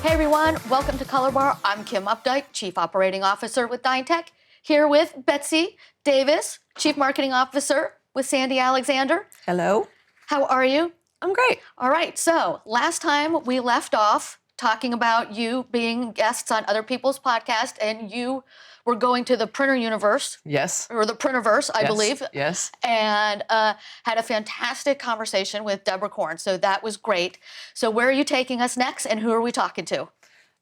Hey everyone, welcome to Colorbar. I'm Kim Updike, Chief Operating Officer with DyneTech, here with Betsy Davis, Chief Marketing Officer with Sandy Alexander. Hello. How are you? I'm great. All right, so last time we left off talking about you being guests on other people's podcasts, and you were going to the printer universe. Yes. Or the printerverse, I believe. Yes. And had a fantastic conversation with Deborah Korn. So that was great. So where are you taking us next, and who are we talking to?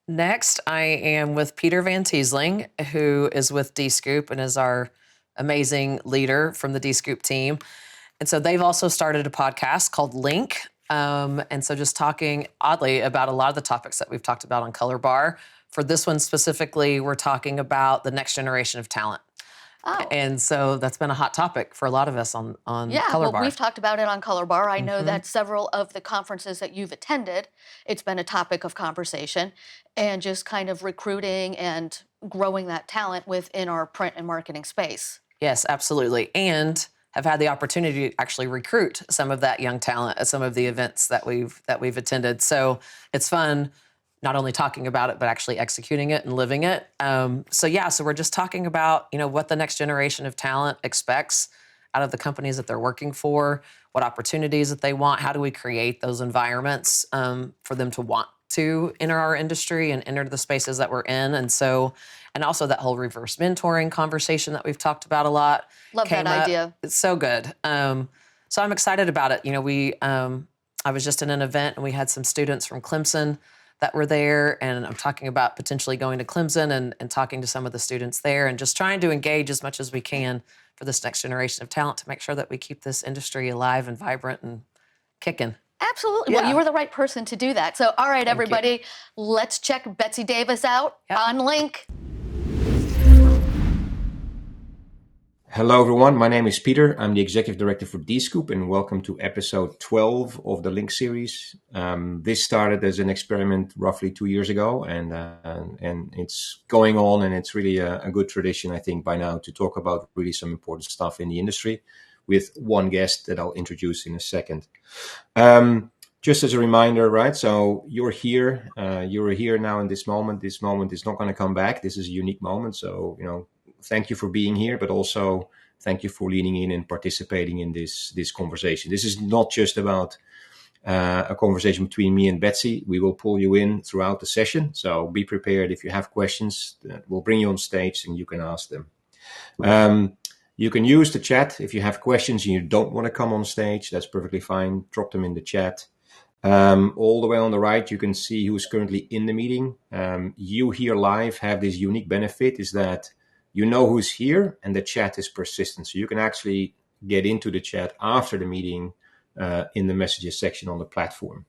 Next, I am with Peter Van Teeseling, who is with Dscoop and is our amazing leader from the Dscoop team. And so they've also started a podcast called Link. And so just talking oddly about a lot of the topics that we've talked about on Colorbar. For this one specifically, we're talking about the next generation of talent. Oh. And so that's been a hot topic for a lot of us on Yeah, Colorbar. well, we've talked about it on Colorbar. I know that several of the conferences that you've attended, it's been a topic of conversation, and just kind of recruiting and growing that talent within our print and marketing space. Yes, absolutely. And have had the opportunity to actually recruit some of that young talent at some of the events that we've attended. So it's fun not only talking about it, but actually executing it and living it. So we're just talking about, what the next generation of talent expects out of the companies that they're working for, what opportunities that they want, how do we create those environments for them to want to enter our industry and enter the spaces that we're in. And also that whole reverse mentoring conversation that we've talked about a lot. Love that idea. It's so good. So I'm excited about it. I was just in an event and we had some students from Clemson that were there, and I'm talking about potentially going to Clemson and talking to some of the students there and just trying to engage as much as we can for this next generation of talent to make sure that we keep this industry alive and vibrant and kicking. Absolutely. Yeah. Well, you were the right person to do that. So, all right, everybody, let's check Betsy Davis out on Link. Hello, everyone. My name is Peter. I'm the Executive Director for Dscoop, and welcome to episode 12 of the Link series. This started as an experiment roughly 2 years ago, and it's going on, and it's really a good tradition, I think, by now to talk about really some important stuff in the industry with one guest that I'll introduce in a second. Just as a reminder, right? So you're here now in this moment. This moment is not going to come back. This is a unique moment. So, thank you for being here, but also thank you for leaning in and participating in this conversation. This is not just about a conversation between me and Betsy. We will pull you in throughout the session. So be prepared. If you have questions, we'll bring you on stage and you can ask them. You can use the chat. If you have questions and you don't want to come on stage, that's perfectly fine. Drop them in the chat. All the way on the right, you can see who's currently in the meeting. You here live have this unique benefit is that you know who's here and the chat is persistent. So you can actually get into the chat after the meeting in the messages section on the platform.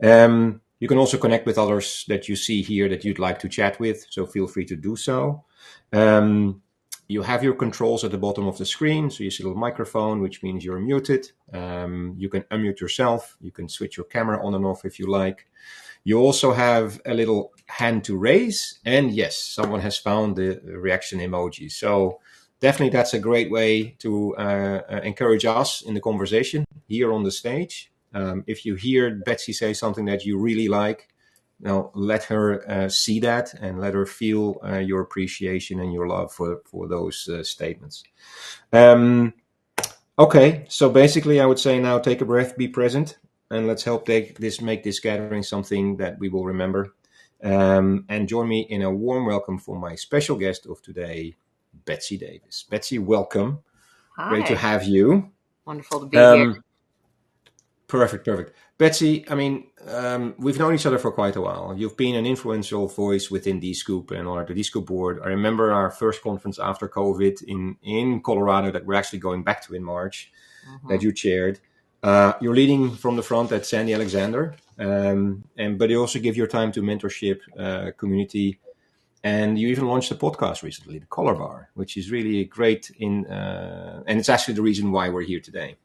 You can also connect with others that you see here that you'd like to chat with. So feel free to do so. You have your controls at the bottom of the screen. So you see a little microphone, which means you're muted. You can unmute yourself. You can switch your camera on and off if you like. You also have a little hand to raise. And yes, someone has found the reaction emoji. So definitely that's a great way to encourage us in the conversation here on the stage. If you hear Betsy say something that you really like, let her see that and let her feel your appreciation and your love for those statements. Okay, so basically I would say now take a breath, be present, and let's help make this gathering something that we will remember. And join me in a warm welcome for my special guest of today, Betsy Davis. Betsy, welcome. Hi. Great to have you. Wonderful to be here. Perfect. Betsy, we've known each other for quite a while. You've been an influential voice within Dscoop and on the Dscoop board. I remember our first conference after COVID in Colorado that we're actually going back to in March that you chaired. You're leading from the front at Sandy Alexander, but you also give your time to mentorship community. And you even launched a podcast recently, the Colorbar, which is really great and it's actually the reason why we're here today.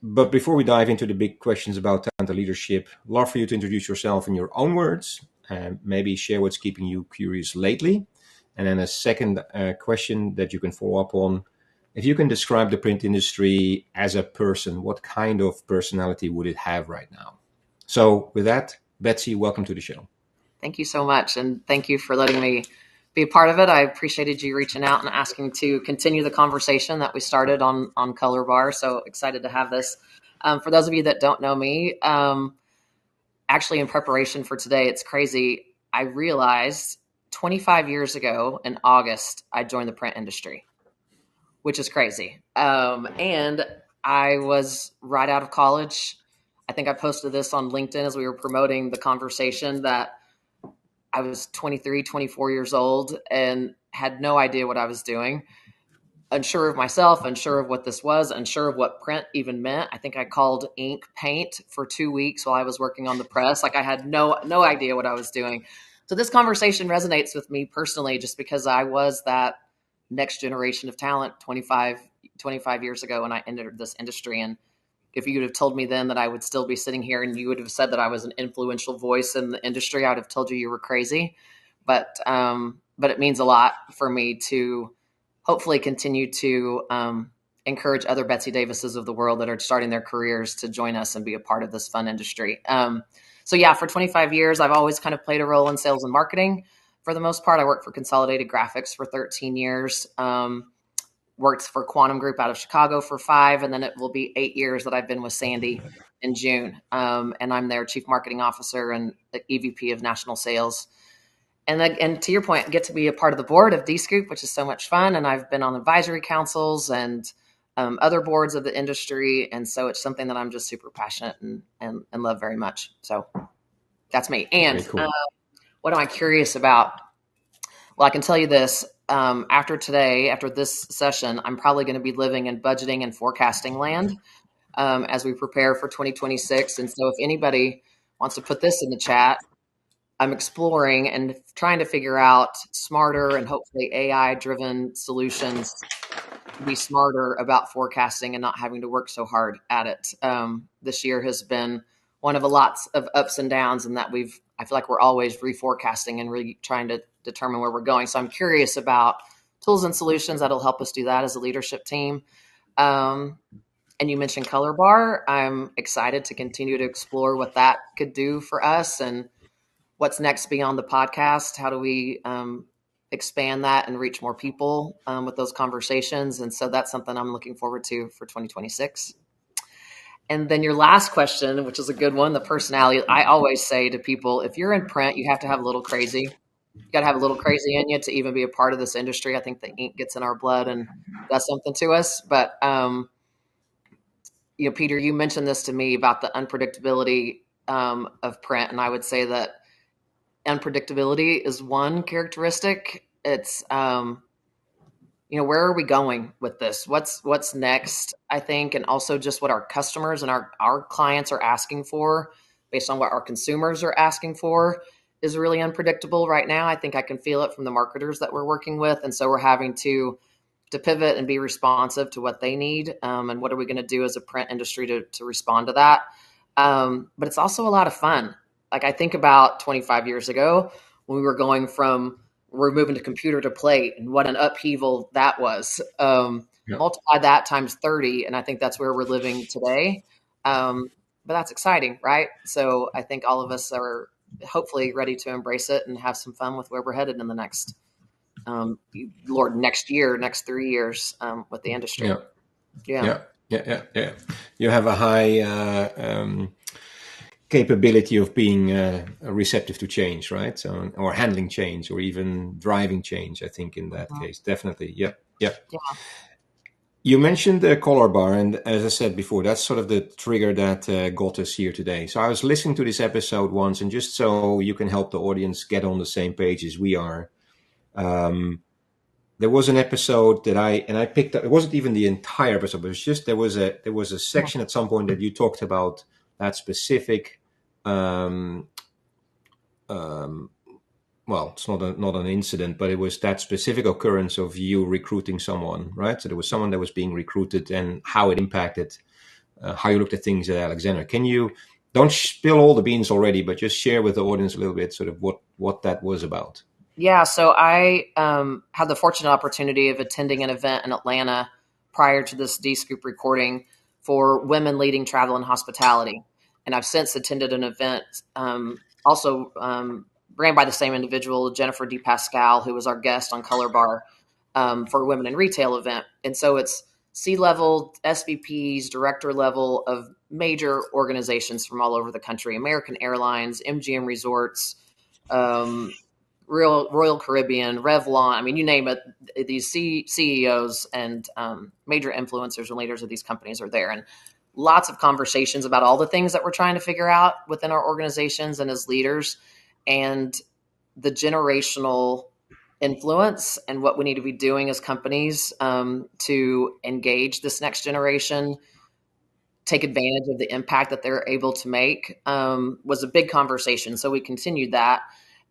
But before we dive into the big questions about talent and leadership, I'd love for you to introduce yourself in your own words and maybe share what's keeping you curious lately. And then a second question that you can follow up on. If you can describe the print industry as a person, what kind of personality would it have right now? So with that, Betsy, welcome to the show. Thank you so much. And thank you for letting me be a part of it. I appreciated you reaching out and asking to continue the conversation that we started on Colorbar. So excited to have this. For those of you that don't know me, actually in preparation for today, it's crazy. I realized 25 years ago in August, I joined the print industry, which is crazy. And I was right out of college. I think I posted this on LinkedIn as we were promoting the conversation that I was 23, 24 years old and had no idea what I was doing. Unsure of myself, unsure of what this was, unsure of what print even meant. I think I called ink paint for 2 weeks while I was working on the press. Like I had no idea what I was doing. So this conversation resonates with me personally, just because I was that next generation of talent 25 years ago when I entered this industry. And if you would have told me then that I would still be sitting here and you would have said that I was an influential voice in the industry, I would have told you were crazy. But it means a lot for me to hopefully continue to encourage other Betsy Davises of the world that are starting their careers to join us and be a part of this fun industry. So yeah, for 25 years, I've always kind of played a role in sales and marketing. For the most part, I worked for Consolidated Graphics for 13 years. Worked for Quantum Group out of Chicago for 5, and then it will be 8 years that I've been with Sandy in June. And I'm their Chief Marketing Officer and EVP of National Sales. And to your point, get to be a part of the board of Dscoop, which is so much fun. And I've been on advisory councils and other boards of the industry. And so it's something that I'm just super passionate and love very much. So that's me. And Cool. What am I curious about? Well, I can tell you this. After today, after this session, I'm probably going to be living in budgeting and forecasting land as we prepare for 2026. And so if anybody wants to put this in the chat, I'm exploring and trying to figure out smarter and hopefully AI-driven solutions to be smarter about forecasting and not having to work so hard at it. This year has been one of a lots of ups and downs, and that I feel like we're always reforecasting and really trying to determine where we're going. So I'm curious about tools and solutions that'll help us do that as a leadership team. And you mentioned Colorbar. I'm excited to continue to explore what that could do for us and what's next beyond the podcast. How do we expand that and reach more people with those conversations? And so that's something I'm looking forward to for 2026. And then your last question, which is a good one, the personality. I always say to people, if you're in print, you have to have a little crazy. You got to have a little crazy in you to even be a part of this industry. I think the ink gets in our blood and does something to us. But, Peter, you mentioned this to me about the unpredictability of print. And I would say that unpredictability is one characteristic. It's, where are we going with this? What's next, I think, and also just what our customers and our clients are asking for based on what our consumers are asking for is really unpredictable right now. I think I can feel it from the marketers that we're working with. And so we're having to pivot and be responsive to what they need. And what are we going to do as a print industry to respond to that? But it's also a lot of fun. Like I think about 25 years ago when we were going from we're moving to computer to plate and what an upheaval that was. Multiply that times 30. And I think that's where we're living today. But that's exciting, right? So I think all of us are hopefully ready to embrace it and have some fun with where we're headed in the next, next year, next 3 years with the industry. Yeah. You have a high capability of being receptive to change, right? So, or handling change, or even driving change. I think in that case, definitely. Yeah. You mentioned the Colorbar, and as I said before, that's sort of the trigger that got us here today. So I was listening to this episode once, and just so you can help the audience get on the same page as we are, there was an episode that I picked up. It wasn't even the entire episode, but it was just there was a section at some point that you talked about that specific. Well, it's not an incident, but it was that specific occurrence of you recruiting someone, right? So there was someone that was being recruited, and how it impacted how you looked at things at Alexander. Can you don't spill all the beans already, but just share with the audience a little bit, sort of what that was about? Yeah, so I had the fortunate opportunity of attending an event in Atlanta prior to this Dscoop recording for women leading travel and hospitality. And I've since attended an event also ran by the same individual, Jennifer D. Pascal, who was our guest on Colorbar for Women in Retail event. And so it's C-level, SVPs, director level of major organizations from all over the country, American Airlines, MGM Resorts, Royal Caribbean, Revlon. I mean, you name it, these CEOs and major influencers and leaders of these companies are there. And lots of conversations about all the things that we're trying to figure out within our organizations and as leaders, and the generational influence and what we need to be doing as companies to engage this next generation, take advantage of the impact that they're able to make, was a big conversation. So we continued that.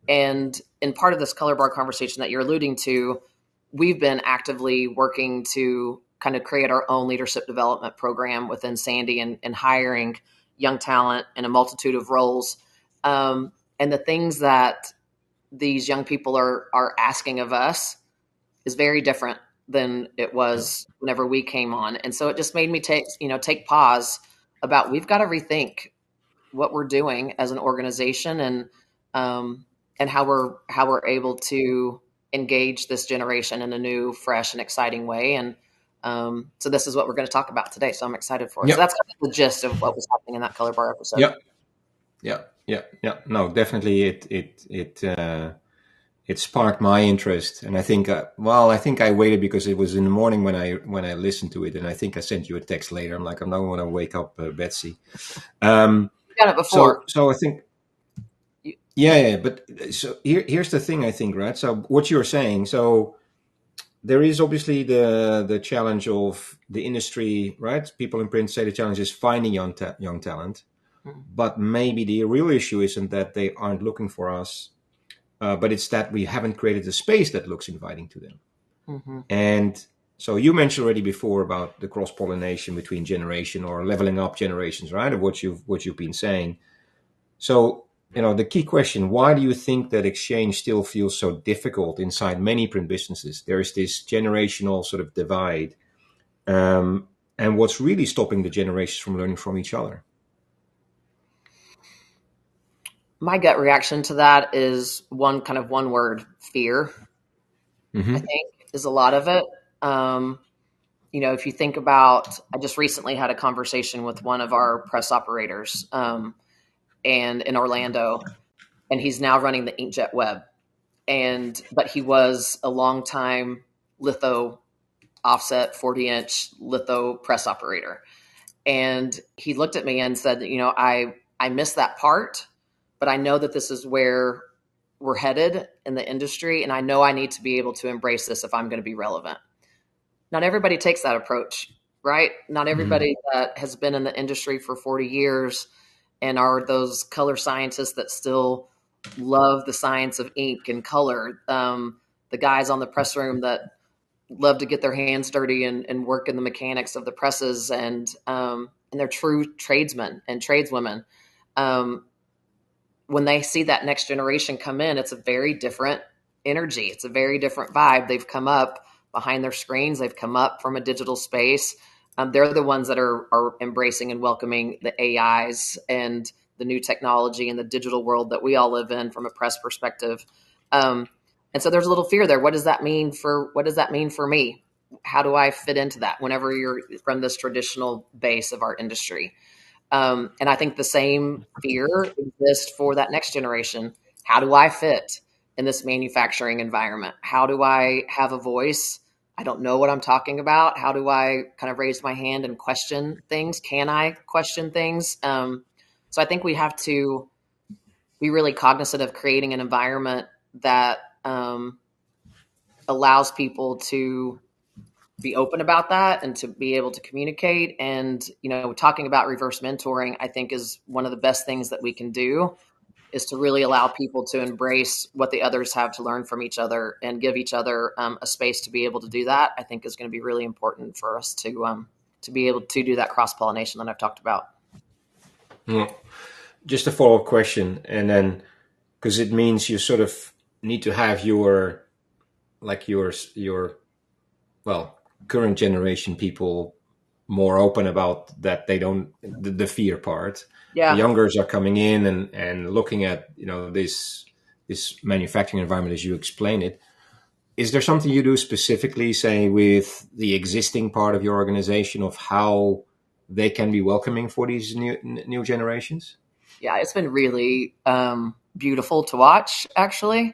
And in part of this color bar conversation that you're alluding to, we've been actively working to kind of create our own leadership development program within Sandy and hiring young talent in a multitude of roles. And the things that these young people are asking of us is very different than it was whenever we came on. And so it just made me take pause about, we've got to rethink what we're doing as an organization, and how we're able to engage this generation in a new, fresh, and exciting way. And so this is what we're going to talk about today. So I'm excited for it. Yep. So that's kind of the gist of what was happening in that Color Bar episode. Yeah. No, definitely it sparked my interest, and I think I waited because it was in the morning when I listened to it, and I think I sent you a text later. I'm like, I'm not going to wake up Betsy. Done it before. So I think, yeah. But so here's the thing, I think, right? So what you're saying, so there is obviously the challenge of the industry, right? People in print say the challenge is finding young talent, but maybe the real issue isn't that they aren't looking for us, but it's that we haven't created a space that looks inviting to them. Mm-hmm. And so you mentioned already before about the cross-pollination between generation or leveling up generations, right? Of what you've been saying. So, the key question, why do you think that exchange still feels so difficult inside many print businesses? There is this generational sort of divide. And what's really stopping the generations from learning from each other? My gut reaction to that is one word: fear. Mm-hmm. I think is a lot of it. If you think about, I just recently had a conversation with one of our press operators, and in Orlando, and he's now running the inkjet web. But he was a longtime litho offset 40-inch litho press operator. And he looked at me and said, I miss that part, but I know that this is where we're headed in the industry, and I know I need to be able to embrace this if I'm going to be relevant. Not everybody takes that approach, right? Not everybody that has been in the industry for 40 years and are those color scientists that still love the science of ink and color. The guys on the press room that love to get their hands dirty and work in the mechanics of the presses, and they're true tradesmen and tradeswomen. When they see that next generation come in, it's a very different energy. It's a very different vibe. They've come up behind their screens. They've come up from a digital space. They're the ones that are embracing and welcoming the AIs and the new technology and the digital world that we all live in from a press perspective. And so there's a little fear there. What does that mean for me? How do I fit into that whenever you're from this traditional base of our industry? And I think the same fear exists for that next generation. How do I fit in this manufacturing environment? How do I have a voice? I don't know what I'm talking about. How do I kind of raise my hand and question things? Can I question things? So I think we have to be really cognizant of creating an environment that allows people to be open about that and to be able to communicate. And, talking about reverse mentoring, I think is one of the best things that we can do, is to really allow people to embrace what the others have to learn from each other and give each other a space to be able to do that. I think is going to be really important for us to be able to do that cross-pollination that I've talked about. Yeah. Just a follow-up question, and then, because it means you sort of need to have your current generation people more open about that. They don't the fear part. The Yeah. youngers are coming in and looking at this manufacturing environment as you explain it. Is there something you do specifically, say, with the existing part of your organization of how they can be welcoming for these new generations? Yeah, it's been really beautiful to watch, actually.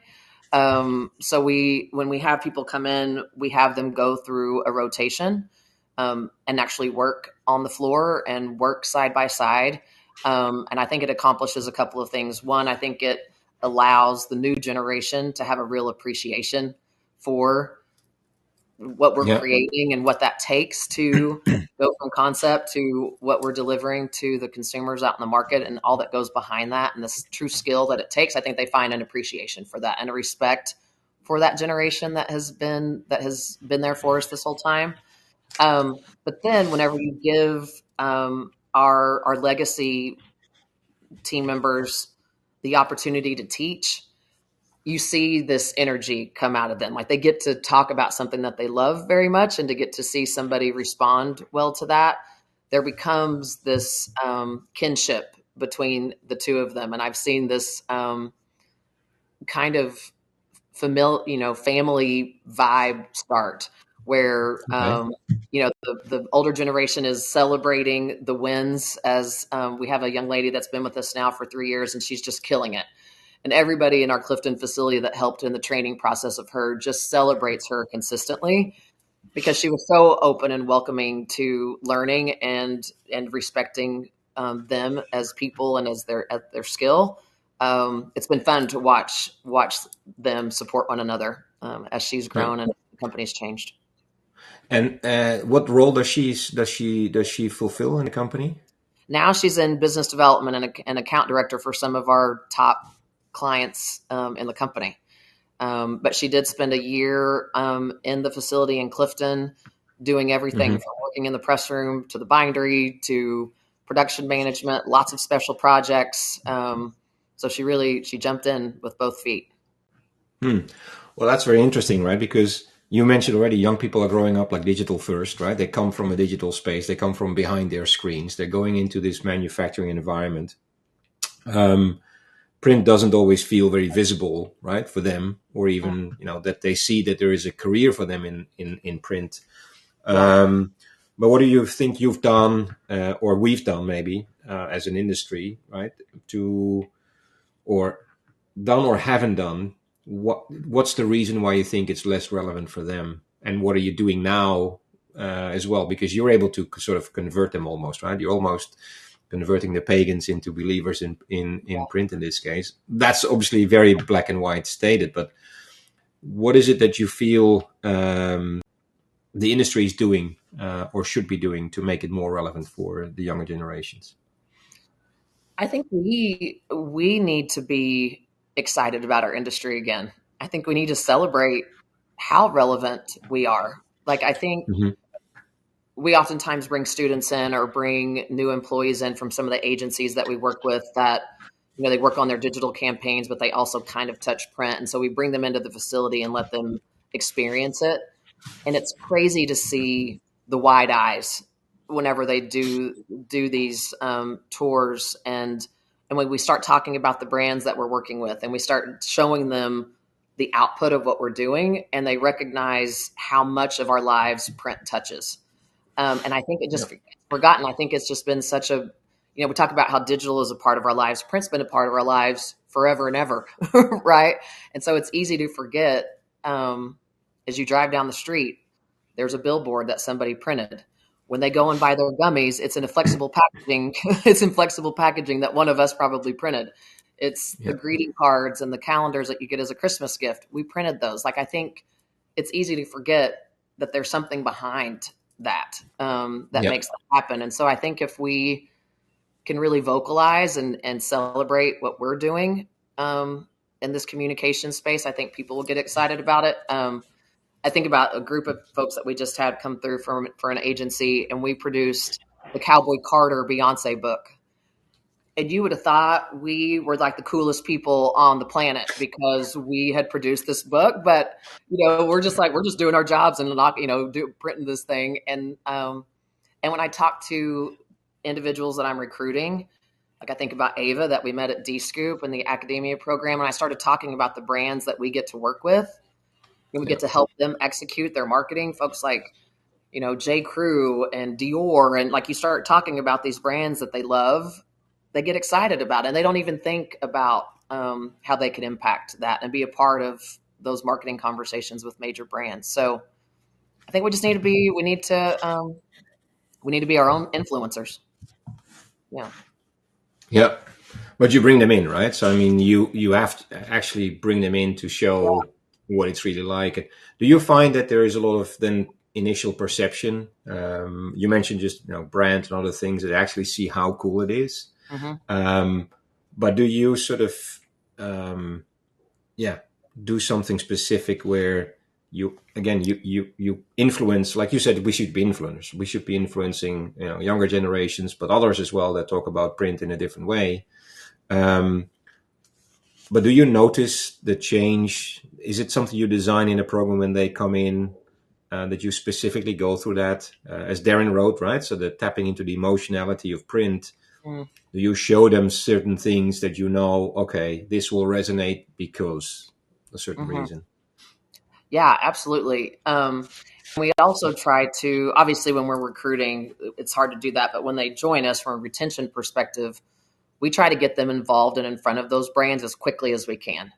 So when we have people come in, we have them go through a rotation and actually work on the floor and work side by side. And I think it accomplishes a couple of things. One, I think it allows the new generation to have a real appreciation for what we're Yeah. creating and what that takes to go from concept to what we're delivering to the consumers out in the market and all that goes behind that and this true skill that it takes. I think they find an appreciation for that and a respect for that generation that has been there for us this whole time. But then whenever you give our legacy team members the opportunity to teach, you see this energy come out of them. Like they get to talk about something that they love very much, and to get to see somebody respond well to that, there becomes this kinship between the two of them. And I've seen this kind of family vibe start where, Okay. the older generation is celebrating the wins as we have a young lady that's been with us now for 3 years, and she's just killing it. And everybody in our Clifton facility that helped in the training process of her just celebrates her consistently because she was so open and welcoming to learning and respecting them as people and as their skill. It's been fun to watch them support one another as she's Yeah. grown and the company's changed. And what role does she fulfill in the company? Now she's in business development and an account director for some of our top clients in the company. But she did spend a year in the facility in Clifton doing everything Hmm. from working in the press room to the bindery to production management, lots of special projects. So she jumped in with both feet. Hmm. Well, that's very interesting, right? Because you mentioned already young people are growing up like digital first, right? They come from a digital space. They come from behind their screens. They're going into this manufacturing environment. Um, Print doesn't always feel very visible, right, for them, or even that they see that there is a career for them in print. Yeah. But what do you think you've done, or we've done maybe as an industry, right, to or done or haven't done? What's the reason why you think it's less relevant for them, and what are you doing now as well? Because you're able to sort of convert them almost, right? You're almost converting the pagans into believers in print in this case. That's obviously very black and white stated, but what is it that you feel the industry is doing or should be doing to make it more relevant for the younger generations? I think we need to be excited about our industry again. I think we need to celebrate how relevant we are. Like I think Hmm. we oftentimes bring students in or bring new employees in from some of the agencies that we work with that they work on their digital campaigns, but they also kind of touch print. And so we bring them into the facility and let them experience it. And it's crazy to see the wide eyes whenever they do these tours, and when we start talking about the brands that we're working with and we start showing them the output of what we're doing, and they recognize how much of our lives print touches. And I think it Yeah. just forgotten. I think it's just been such a, we talk about how digital is a part of our lives. Print's been a part of our lives forever and ever, right? And so it's easy to forget as you drive down the street, there's a billboard that somebody printed. When they go and buy their gummies, it's in a flexible packaging. It's in flexible packaging that one of us probably printed. It's the Yeah. greeting cards and the calendars that you get as a Christmas gift. We printed those. Like I think it's easy to forget that there's something behind that that Yeah. makes that happen. And so I think if we can really vocalize and celebrate what we're doing in this communication space, I think people will get excited about it. I think about a group of folks that we just had come through for an agency, and we produced the Cowboy Carter Beyonce book. And you would have thought we were like the coolest people on the planet because we had produced this book. But we're just doing our jobs and not printing this thing. And And when I talk to individuals that I'm recruiting, like I think about Ava that we met at Dscoop in the academia program, and I started talking about the brands that we get to work with, and we get to help them execute their marketing. Folks like, J. Crew and Dior, and like you start talking about these brands that they love, they get excited about it, and they don't even think about how they can impact that and be a part of those marketing conversations with major brands. So I think we just need to be, we need to be our own influencers. Yeah. Yeah, but you bring them in, right? So I mean, you have to actually bring them in to show what it's really like. Do you find that there is a lot of then initial perception? You mentioned just brands and other things that actually see how cool it is. Mm-hmm. But do you sort of um, yeah do something specific where you again you influence, like you said, we should be influencers, we should be influencing younger generations, but others as well that talk about print in a different way. But do you notice the change? Is it something you design in a program when they come in, that you specifically go through that, as Darren wrote, right? So the tapping into the emotionality of print. Mm. Do you show them certain things that okay, this will resonate because a certain Mm-hmm. reason? Yeah, absolutely. We also try to, obviously, when we're recruiting, it's hard to do that. But when they join us from a retention perspective, we try to get them involved and in front of those brands as quickly as we can.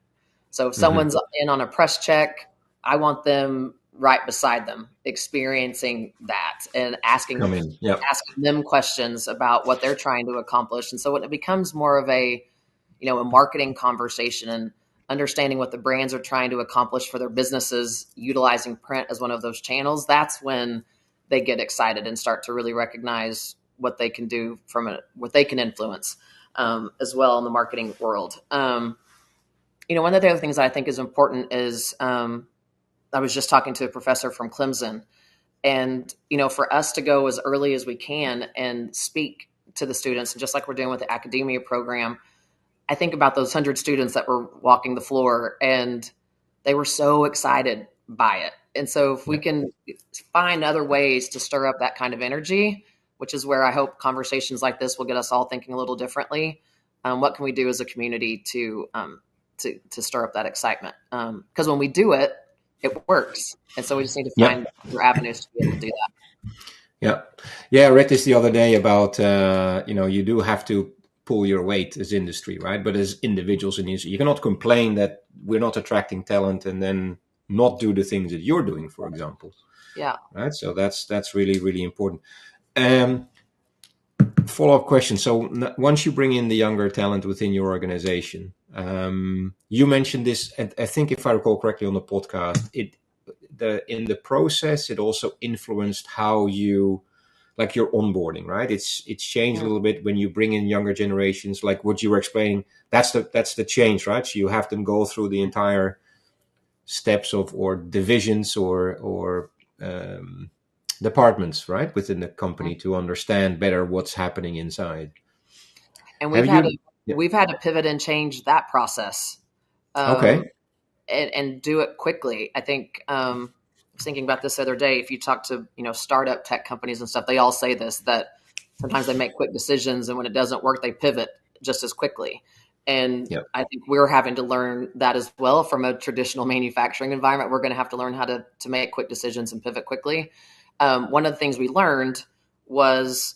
So if someone's in on a press check, I want them right beside them, experiencing that and asking Come in. Yep. them questions about what they're trying to accomplish. And so when it becomes more of a marketing conversation and understanding what the brands are trying to accomplish for their businesses, utilizing print as one of those channels, that's when they get excited and start to really recognize what they can do what they can influence as well in the marketing world. One of the other things that I think is important is I was just talking to a professor from Clemson, and for us to go as early as we can and speak to the students, and just like we're doing with the academia program, I think about those 100 students that were walking the floor and they were so excited by it. And so if we can find other ways to stir up that kind of energy, which is where I hope conversations like this will get us all thinking a little differently. What can we do as a community to stir up that excitement? Because when we do it, it works. And so we just need to find other avenues to be able to do that. Yeah. I read this the other day about, you do have to pull your weight as industry, right? But as individuals in the industry, you cannot complain that we're not attracting talent and then not do the things that you're doing, for example. Yeah. Right. So that's really, really important. Follow-up question. So once you bring in the younger talent within your organization, you mentioned this, and I think if I recall correctly on the podcast, in the process, it also influenced how you, like your onboarding, right? It's changed a little bit when you bring in younger generations, like what you were explaining. That's the change, right? So you have them go through the entire steps or divisions or departments, right, within the company to understand better what's happening inside. And we've had to pivot and change that process. Okay. And do it quickly. I think I was thinking about this the other day. If you talk to startup tech companies and stuff, they all say this, that sometimes they make quick decisions, and when it doesn't work, they pivot just as quickly. And I think we're having to learn that as well from a traditional manufacturing environment. We're going to have to learn how to make quick decisions and pivot quickly. One of the things we learned was,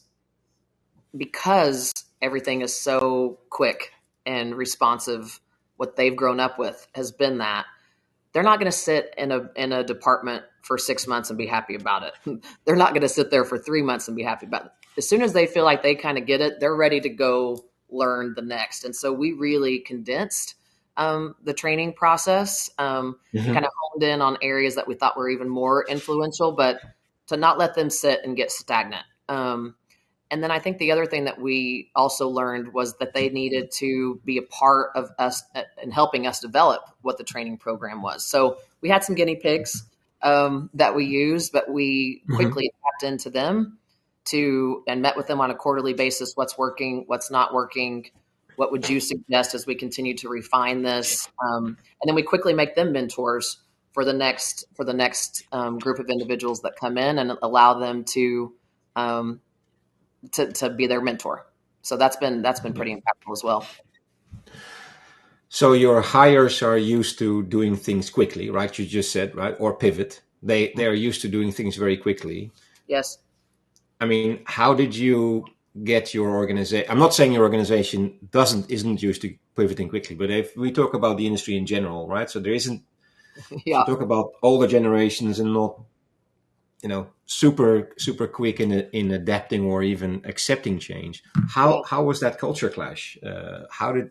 because everything is so quick and responsive, what they've grown up with has been that they're not going to sit in a department for 6 months and be happy about it. They're not going to sit there for 3 months and be happy about it. As soon as they feel like they kind of get it, they're ready to go learn the next. And so we really condensed the training process, kind of honed in on areas that we thought were even more influential, but to not let them sit and get stagnant. And then I think the other thing that we also learned was that they needed to be a part of us and helping us develop what the training program was. So we had some guinea pigs that we used, but we quickly tapped into them and met with them on a quarterly basis. What's working, what's not working, what would you suggest as we continue to refine this? And then we quickly make them mentors for the next group of individuals that come in, and allow them to to be their mentor. So that's been pretty impactful as well. So your hires are used to doing things quickly, right? You just said, right? Or pivot. They are used to doing things very quickly. Yes. I mean, how did you get your organization? I'm not saying your organization isn't used to pivoting quickly, but if we talk about the industry in general, right? So there isn't. If you Yeah. talk about older generations and not, super quick in adapting or even accepting change. Yeah. How was that culture clash? How did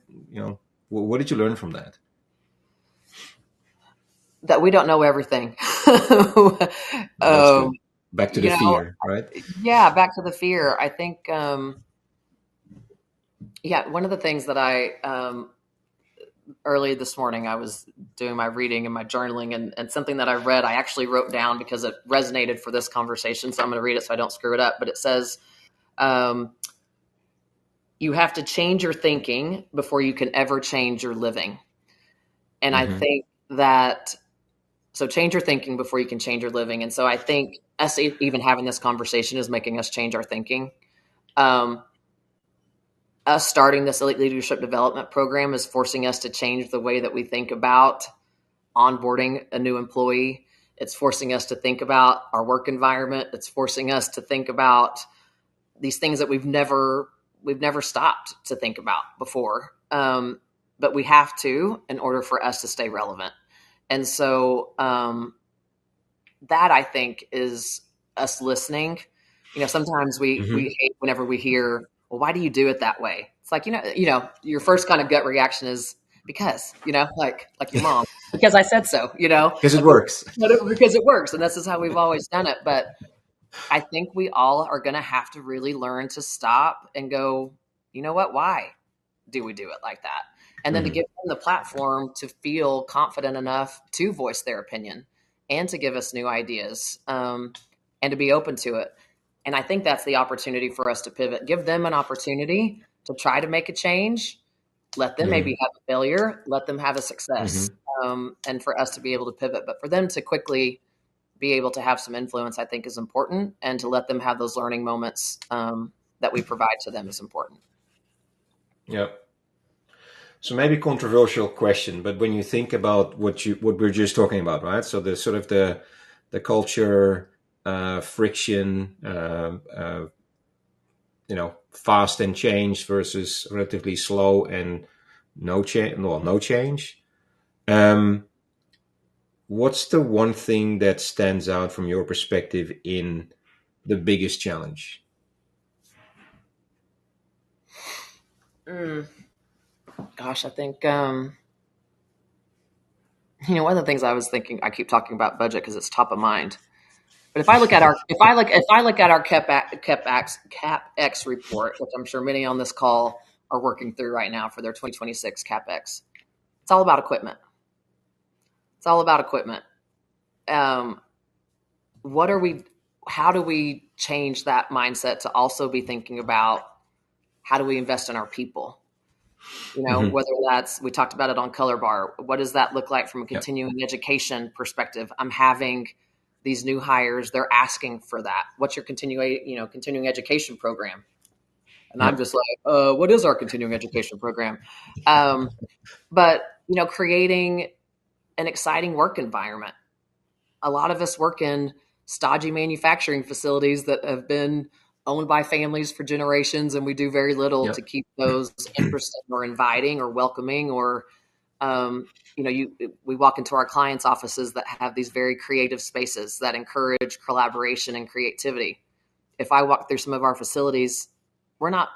what did you learn from that? That we don't know everything. That's good. Back to the You know, fear, right? yeah, back to the fear. I think, one of the things that early this morning, I was doing my reading and my journaling, and something that I read, I actually wrote down because it resonated for this conversation. So I'm going to read it so I don't screw it up. But it says, you have to change your thinking before you can ever change your living. And I think that, so change your thinking before you can change your living. And so I think us even having this conversation is making us change our thinking. Us starting this elite leadership development program is forcing us to change the way that we think about onboarding a new employee. It's forcing us to think about our work environment. It's forcing us to think about these things that we've never stopped to think about before. But we have to, in order for us to stay relevant. And so that, I think, is us listening. Sometimes we hate whenever we hear, well, why do you do it that way? It's like, your first kind of gut reaction is because, like your mom, because I said so, Because it like, works. because it works. And this is how we've always done it. But I think we all are going to have to really learn to stop and go, you know what? Why do we do it like that? And then to give them the platform to feel confident enough to voice their opinion and to give us new ideas, and to be open to it. And I think that's the opportunity for us to pivot. Give them an opportunity to try to make a change. Let them maybe have a failure. Let them have a success. And for us to be able to pivot. But for them to quickly be able to have some influence, I think, is important. And to let them have those learning moments that we provide to them is important. Yeah. So maybe controversial question, but when you think about what we're just talking about, right? So the sort of the culture friction, fast and change versus relatively slow and no change. Well, no change. What's the one thing that stands out from your perspective in the biggest challenge? Gosh, I think one of the things I was thinking. I keep talking about budget because it's top of mind. But if I look at our CapEx report, which I'm sure many on this call are working through right now for their 2026 CapEx, it's all about equipment. It's all about equipment. How do we change that mindset to also be thinking about how do we invest in our people? Whether that's, we talked about it on Colorbar. What does that look like from a continuing education perspective? I'm having these new hires, they're asking for that. What's your continuing education program? And I'm just like, what is our continuing education program? But, creating an exciting work environment. A lot of us work in stodgy manufacturing facilities that have been owned by families for generations, and we do very little to keep those interesting or inviting or welcoming. Or, we walk into our clients' offices that have these very creative spaces that encourage collaboration and creativity. If I walk through some of our facilities, we're not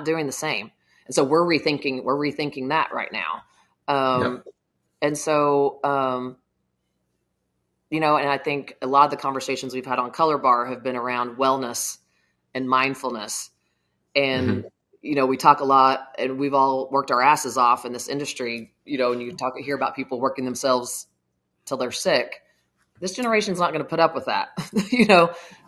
doing the same, and so we're rethinking that right now. And so, and I think a lot of the conversations we've had on Colorbar have been around wellness and mindfulness. And, we talk a lot, and we've all worked our asses off in this industry, and you hear about people working themselves till they're sick. This generation's not going to put up with that.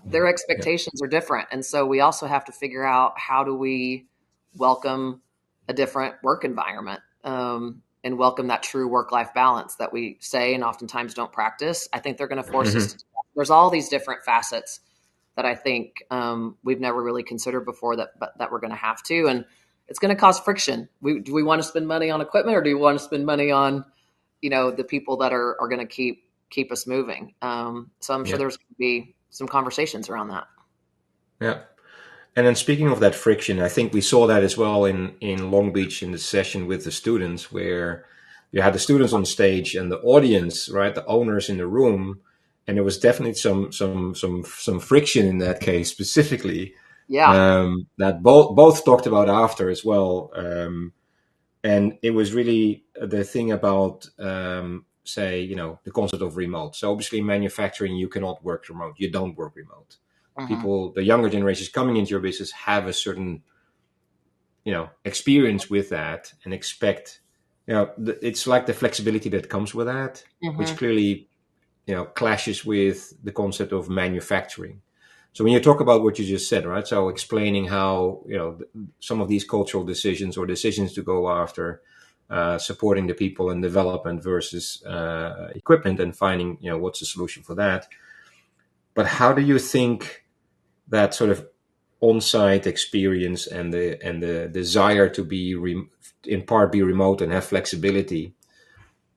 Their expectations are different. And so we also have to figure out, how do we welcome a different work environment, and welcome that true work-life balance that we say and oftentimes don't practice. I think they're going to force us to. There's all these different facets that I think we've never really considered before that we're going to have to, and it's going to cause friction. Do we want to spend money on equipment, or do we want to spend money on, the people that are going to keep us moving? So I'm sure there's going to be some conversations around that. Yeah. And then speaking of that friction, I think we saw that as well in Long Beach in the session with the students, where you had the students on stage and the audience, right, the owners in the room, and there was definitely some friction in that case specifically. Yeah. That both talked about after as well. And it was really the thing about say, the concept of remote. So obviously manufacturing, you cannot work remote. You don't work remote. People, the younger generations coming into your business have a certain, experience with that, and expect, it's like the flexibility that comes with that, which clearly, clashes with the concept of manufacturing. So when you talk about what you just said, right? So explaining how, some of these cultural decisions or decisions to go after, supporting the people and development versus equipment, and finding, what's the solution for that. But how do you think that sort of on-site experience and the desire to be in part be remote and have flexibility,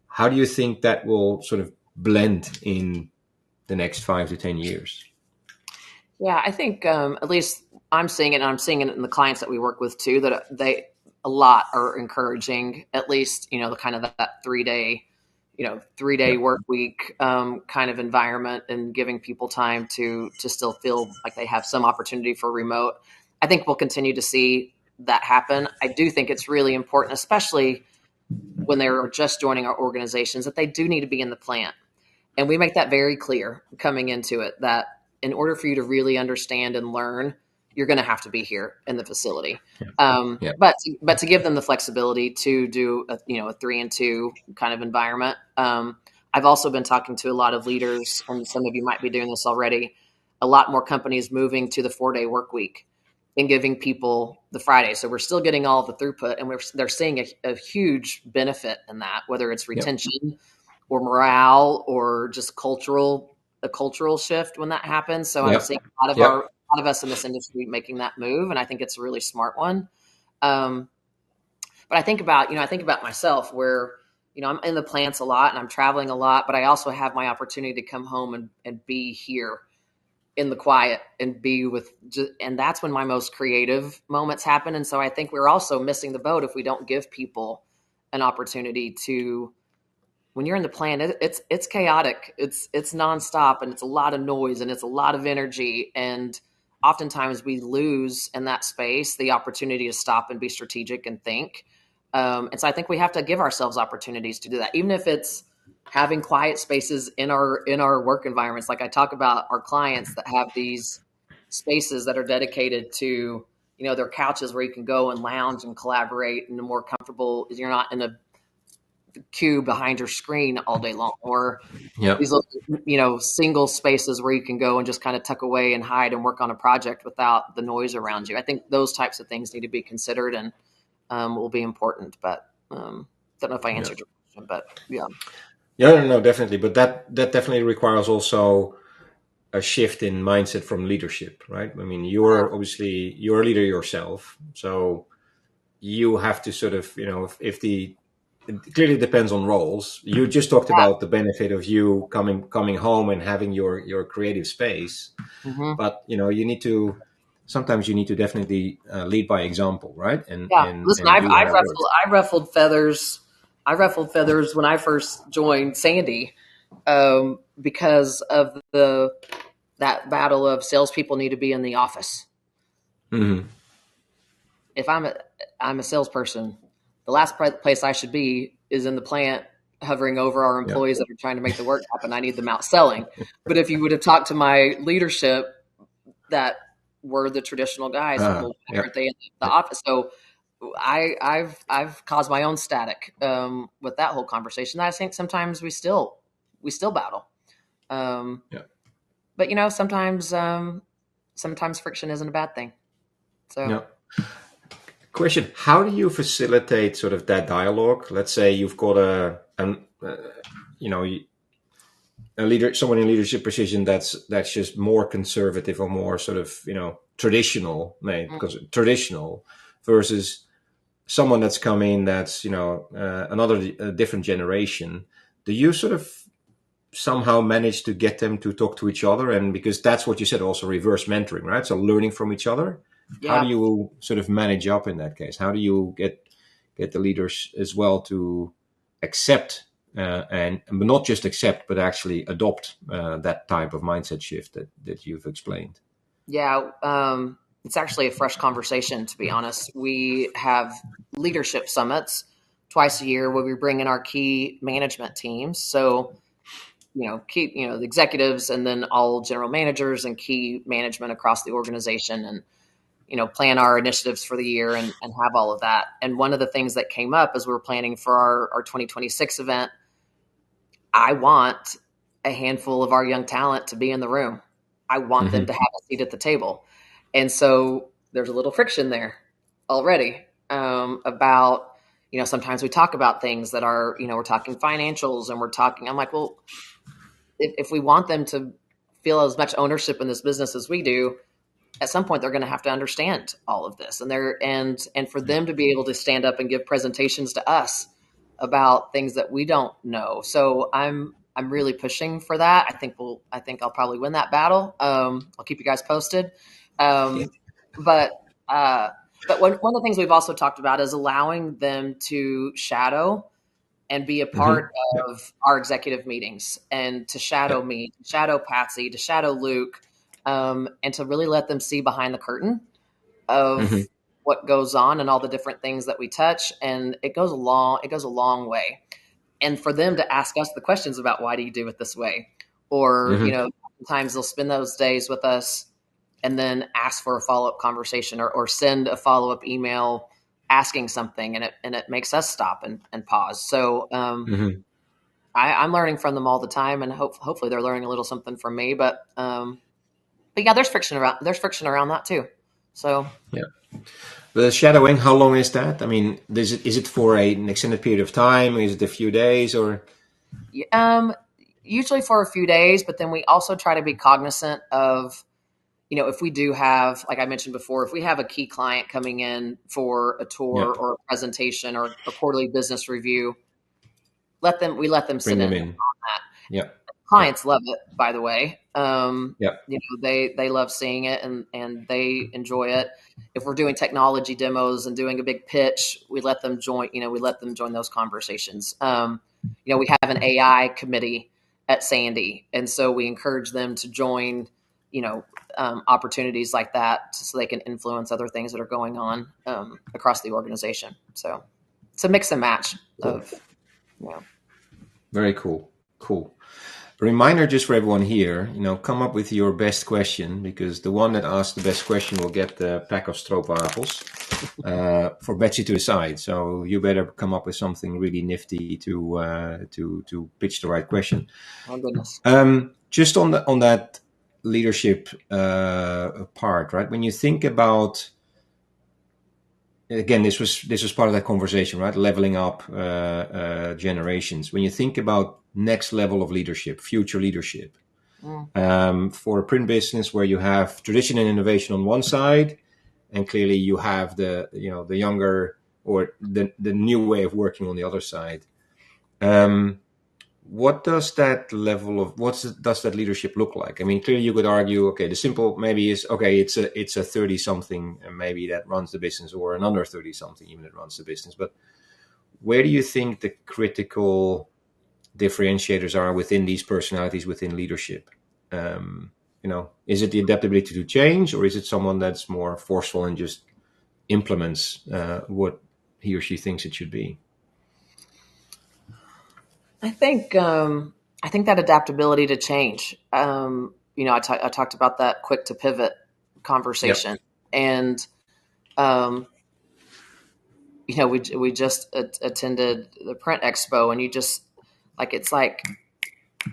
how do you think that will sort of blend in the next 5 to 10 years? Yeah, I think at least I'm seeing it, and I'm seeing it in the clients that we work with too, that a lot are encouraging at least, the kind of that 3-day, 3-day work week kind of environment, and giving people time to still feel like they have some opportunity for remote. I think we'll continue to see that happen. I do think it's really important, especially when they're just joining our organizations, that they do need to be in the plant. And we make that very clear coming into it, that in order for you to really understand and learn, you're going to have to be here in the facility. But to give them the flexibility to do a 3-and-2 kind of environment. I've also been talking to a lot of leaders, and some of you might be doing this already, a lot more companies moving to the 4-day work week and giving people the Friday. So we're still getting all the throughput, and they're seeing a huge benefit in that, whether it's retention or morale or just a cultural shift when that happens. So I'm seeing a lot of us in this industry making that move, and I think it's a really smart one. But I think about myself, where, I'm in the plants a lot and I'm traveling a lot, but I also have my opportunity to come home and be here in the quiet and be and that's when my most creative moments happen. And so I think we're also missing the boat if we don't give people an opportunity to, when you're in the plant, it's chaotic. It's nonstop, and it's a lot of noise, and it's a lot of energy. And oftentimes we lose in that space the opportunity to stop and be strategic and think. And so I think we have to give ourselves opportunities to do that, even if it's having quiet spaces in our work environments. Like I talk about our clients that have these spaces that are dedicated to, their couches where you can go and lounge and collaborate in a more comfortable, you're not in a queue behind your screen all day long, or these little, single spaces where you can go and just kind of tuck away and hide and work on a project without the noise around you. I think those types of things need to be considered, and will be important. But don't know if I answered your question, but no, definitely. But that definitely requires also a shift in mindset from leadership, right? I mean, you're a leader yourself, so you have to sort of, it clearly depends on roles. You just talked about the benefit of you coming home and having your creative space, but sometimes you need to definitely lead by example, right? Listen, I ruffled feathers. I ruffled feathers when I first joined Sandy, because of that battle of salespeople need to be in the office. If I'm a salesperson, the last place I should be is in the plant, hovering over our employees that are trying to make the work happen. I need them out selling. But if you would have talked to my leadership that were the traditional guys, well, why aren't they in the office? So I've caused my own static with that whole conversation. I think sometimes we still battle. But sometimes friction isn't a bad thing. So. Question: how do you facilitate sort of that dialogue? Let's say you've got someone in leadership position that's just more conservative or more sort of traditional, because traditional versus someone that's come in that's another a different generation. Do you sort of somehow manage to get them to talk to each other? And because that's what you said, also reverse mentoring, right? So learning from each other. How do Yeah. you sort of manage up in that case? How do you get the leaders as well to accept and but not just accept, but actually adopt that type of mindset shift that you've explained? Yeah. It's actually a fresh conversation, to be honest. We have leadership summits twice a year where we bring in our key management teams. So, the executives and then all general managers and key management across the organization, and, plan our initiatives for the year and have all of that. And one of the things that came up as we were planning for our 2026 event, I want a handful of our young talent to be in the room. I want them Mm-hmm. to have a seat at the table. And so there's a little friction there already, about, sometimes we talk about things that are, we're talking financials and I'm like, well, if we want them to feel as much ownership in this business as we do, at some point they're going to have to understand all of this, and for them to be able to stand up and give presentations to us about things that we don't know. So I'm really pushing for that. I think I'll probably win that battle. I'll keep you guys posted. Yeah. Um, but one of the things we've also talked about is allowing them to shadow and be a Mm-hmm. part Yeah. of our executive meetings, and to Yeah. shadow me, to shadow Patsy, to shadow Luke, and to really let them see behind the curtain Mm-hmm. of what goes on and all the different things that we touch. And it goes a long way. And for them to ask us the questions about, why do you do it this way? Or, Mm-hmm. sometimes they'll spend those days with us and then ask for a follow-up conversation, or send a follow-up email asking something, and it makes us stop and pause. So Mm-hmm. I'm learning from them all the time, and hopefully they're learning a little something from me. But yeah, there's friction around that too. So Yeah. The shadowing, how long is that? I mean, is it for an extended period of time? Is it a few days or? um, usually for a few days, but then we also try to be cognizant of, if we do have, like I mentioned before, if we have a key client coming in for a Yeah. tour or a presentation or a quarterly business review, we let them sit Bring in them on in. that. Yeah. Yeah. Clients love it, by the way. Yeah. They love seeing it, and they enjoy it. If we're doing technology demos and doing a big pitch, we let them join. We let them join those conversations. We have an AI committee at Sandy, and so we encourage them to join. Opportunities like that, so they can influence other things that are going on across the organization. So it's a mix and match Cool. of, you know, Very cool. Cool. Reminder just for everyone here, come up with your best question, because the one that asks the best question will get the pack of stroopwafels for Betsy to decide. So you better come up with something really nifty to pitch the right question. oh goodness. Just on that leadership part, right? When you think about, again, this was part of that conversation, right? Leveling up generations. When you think about next level of leadership, future leadership, Mm. for a print business where you have tradition and innovation on one side, and clearly you have the younger or the new way of working on the other side. What does that does that leadership look like? I mean, clearly you could argue, okay, the simple maybe is, okay, it's a 30 something maybe that runs the business, or an under 30 something even that runs the business. But where do you think the critical differentiators are within these personalities within leadership? Is it the adaptability to change, or is it someone that's more forceful and just implements what he or she thinks it should be? I think that adaptability to change. I talked about that quick to pivot Yep. conversation, and um, we just attended the print expo, and you just it's like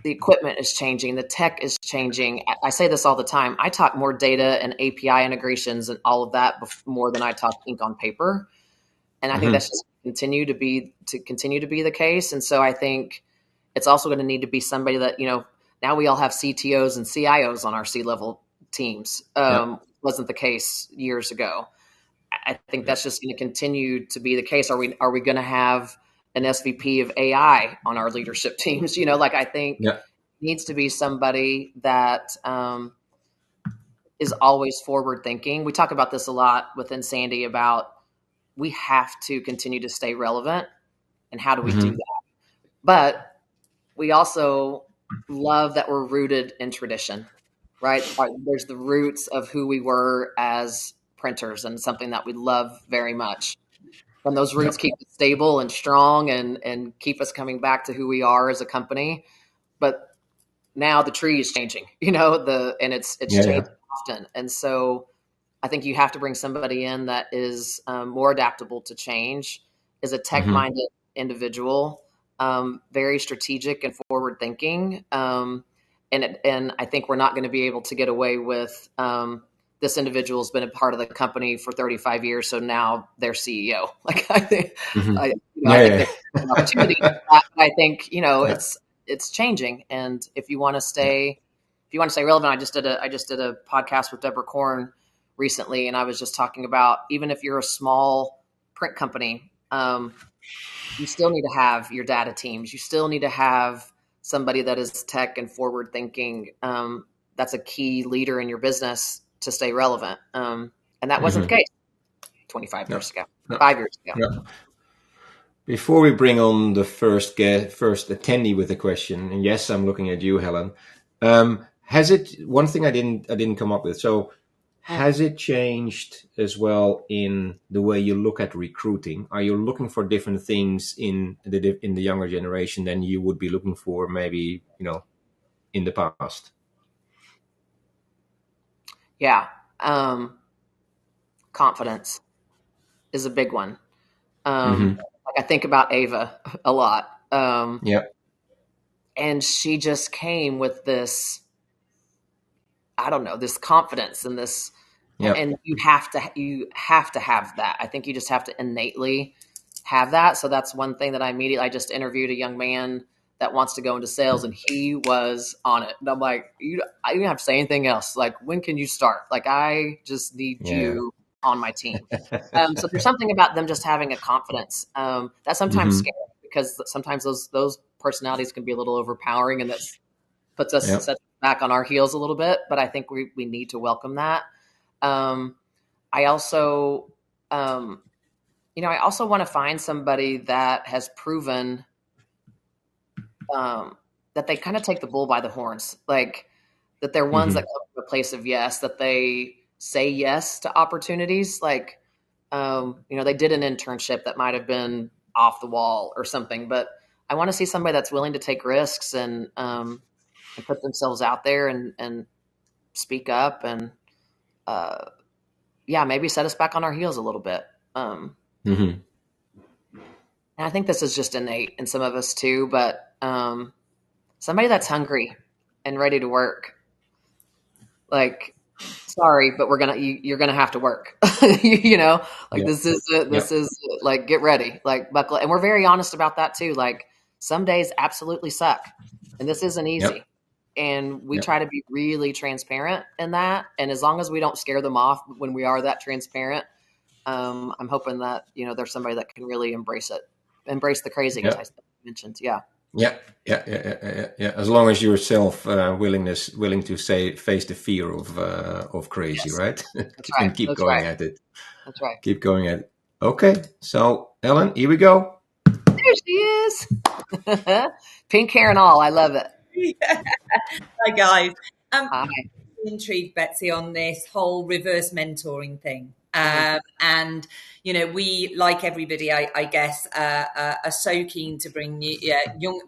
the equipment is changing, the tech is changing. I say this all the time. I talk more data and API integrations and all of that more than I talk ink on paper, and I think Hmm. that's just continue to be the case. And so I think it's also going to need to be somebody that Now we all have CTOs and CIOs on our C-level teams. Wasn't the case years ago. I think that's just going to continue to be the case. Are we going to have an SVP of AI on our leadership teams? I think it needs to be somebody that is always forward thinking. We talk about this a lot within Sandy about we have to continue to stay relevant, and how do we do that? But we also love that we're rooted in tradition, right? There's the roots of who we were as printers, and something that we love very much. And those roots keep us stable and strong, and keep us coming back to who we are as a company. But now the tree is changing, and it's changing often. And so I think you have to bring somebody in that is more adaptable to change, is a tech-minded individual, very strategic and forward-thinking. And I think we're not going to be able to get away with this individual's been a part of the company for 35 years, so now they're CEO. I think, I think there's an opportunity. I think it's changing, and if you want to stay relevant, I just did a podcast with Deborah Korn recently, and I was just talking about, even if you're a small print company, you still need to have your data teams. You still need to have somebody that is tech and forward thinking. That's a key leader in your business to stay relevant. And that wasn't the case 25 years ago, 5 years ago. Before we bring on the first attendee with a question, and yes, I'm looking at you, Helen. One thing I didn't come up with. So has it changed as well in the way you look at recruiting? Are you looking for different things in the younger generation than you would be looking for maybe, in the past? Yeah. Confidence is a big one. I think about Ava a lot. And she just came with this, I don't know, this confidence and this, and you have to have that. I think you just have to innately have that. So that's one thing that I just interviewed a young man that wants to go into sales, and he was on it. And I'm like, I don't have to say anything else. Like, when can you start? I just need you on my team. So there's something about them just having a confidence that's sometimes scary, because sometimes those personalities can be a little overpowering, and that puts us sets back on our heels a little bit. But I think we need to welcome that. I also want to find somebody that has proven that they kind of take the bull by the horns, that they're ones that come from a place of yes, that they say yes to opportunities. They did an internship that might have been off the wall or something, but I want to see somebody that's willing to take risks and put themselves out there and speak up and maybe set us back on our heels a little bit. And I think this is just innate in some of us too, but somebody that's hungry and ready to work. Sorry, but you're gonna have to work. This is get ready, buckle. And we're very honest about that too. Some days absolutely suck, and this isn't easy. And we try to be really transparent in that. And as long as we don't scare them off when we are that transparent, I'm hoping that, there's somebody that can really embrace the craziness I mentioned. Yeah. As long as yourself willing to face the fear of crazy, right? That's right. And keep going at it. That's right. Keep going at it. Okay, so Ellen, here we go. There she is. Pink hair and all. I love it. Hi guys. Hi. Intrigued, Betsy, on this whole reverse mentoring thing. And we, like everybody, I guess, are so keen to bring the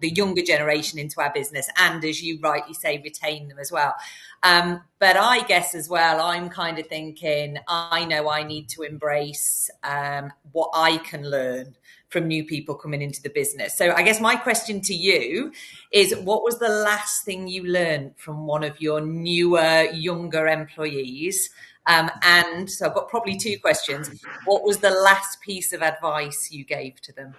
younger generation into our business, and as you rightly say, retain them as well. But I guess as well, I'm kind of thinking, I know I need to embrace what I can learn from new people coming into the business. So I guess my question to you is, what was the last thing you learned from one of your newer, younger employees? And so I've got probably two questions. What was the last piece of advice you gave to them?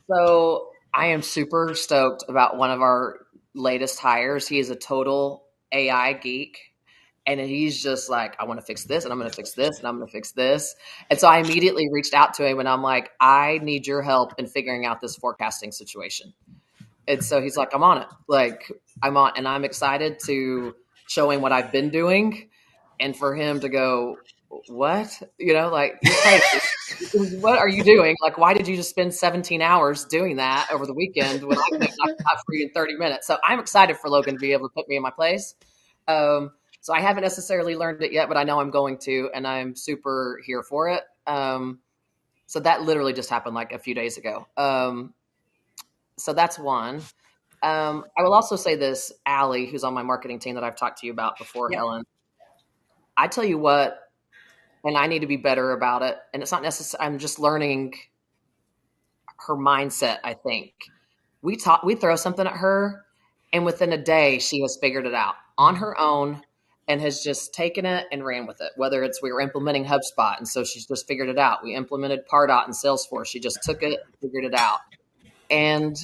So I am super stoked about one of our latest hires. He is a total AI geek. And he's just like, I want to fix this, and I'm going to fix this, and I'm going to fix this. And so I immediately reached out to him, and I'm like, I need your help in figuring out this forecasting situation. And so he's like, I'm on it. Like, I'm on, and I'm excited to show him what I've been doing, and for him to go, what? Like, you're crazy. What are you doing? Like, why did you just spend 17 hours doing that over the weekend when I could have knocked it out for you in 30 minutes? So I'm excited for Logan to be able to put me in my place. So I haven't necessarily learned it yet, but I know I'm going to, and I'm super here for it. So that literally just happened like a few days ago. So that's one. I will also say this, Allie, who's on my marketing team that I've talked to you about before, Yep. Helen. I tell you what, and I need to be better about it. And it's not necessary. I'm just learning her mindset. I think we throw something at her, and within a day, she has figured it out on her own and has just taken it and ran with it. Whether it's we were implementing HubSpot, and so she's just figured it out. We implemented Pardot and Salesforce. She just took it and figured it out. And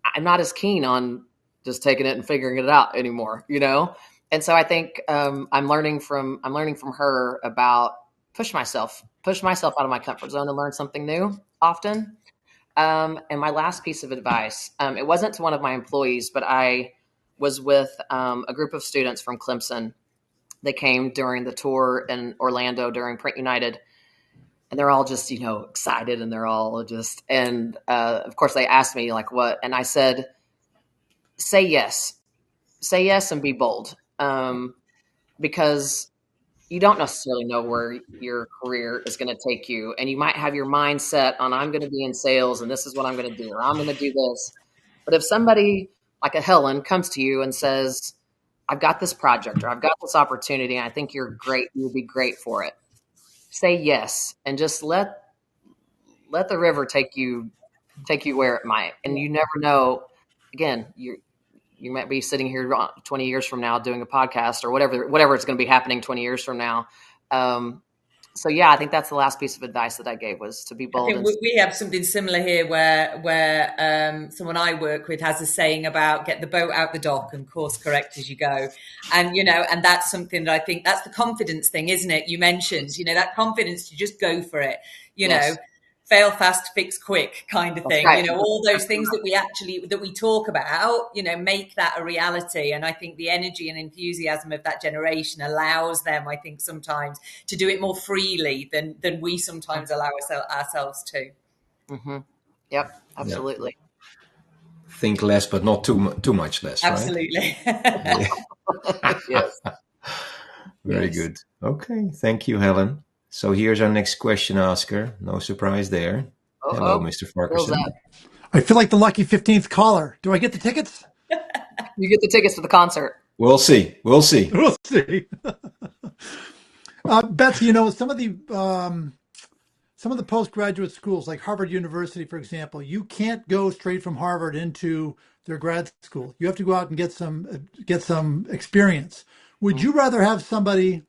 I'm not as keen on just taking it and figuring it out anymore, And so I think I'm learning from her about push myself out of my comfort zone and learn something new often. And my last piece of advice, it wasn't to one of my employees, but I was with a group of students from Clemson. They came during the tour in Orlando during Print United, and they're all just, excited, and they're all just, and of course they asked me like what, and I said, say yes and be bold. Because you don't necessarily know where your career is going to take you. And you might have your mindset on, I'm going to be in sales and this is what I'm going to do, or I'm going to do this. But if somebody like a Helen comes to you and says, I've got this project or I've got this opportunity and I think you're great, you'll be great for it, say yes. And just let the river take you where it might. And you never know, again, you might be sitting here 20 years from now doing a podcast or whatever is going to be happening 20 years from now. So yeah, I think that's the last piece of advice that I gave, was to be bold. I think we have something similar here where someone I work with has a saying about get the boat out the dock and course correct as you go. And, and that's something that I think that's the confidence thing, isn't it? You mentioned, that confidence to just go for it, Yes. Fail fast, fix quick kind of thing. Right. All those things that we talk about, make that a reality. And I think the energy and enthusiasm of that generation allows them, I think, sometimes to do it more freely than we sometimes allow ourselves to. Mm-hmm. Yep, absolutely. Yeah. Think less, but not too much less. Absolutely. Right? Yes. Very good. Okay, thank you, Helen. So here's our next question asker. No surprise there. Hello, Mr. Farquharson. I feel like the lucky 15th caller. Do I get the tickets? You get the tickets to the concert. We'll see. We'll see. Betsy, some of the postgraduate schools, like Harvard University, for example, you can't go straight from Harvard into their grad school. You have to go out and get some experience. Would you rather have somebody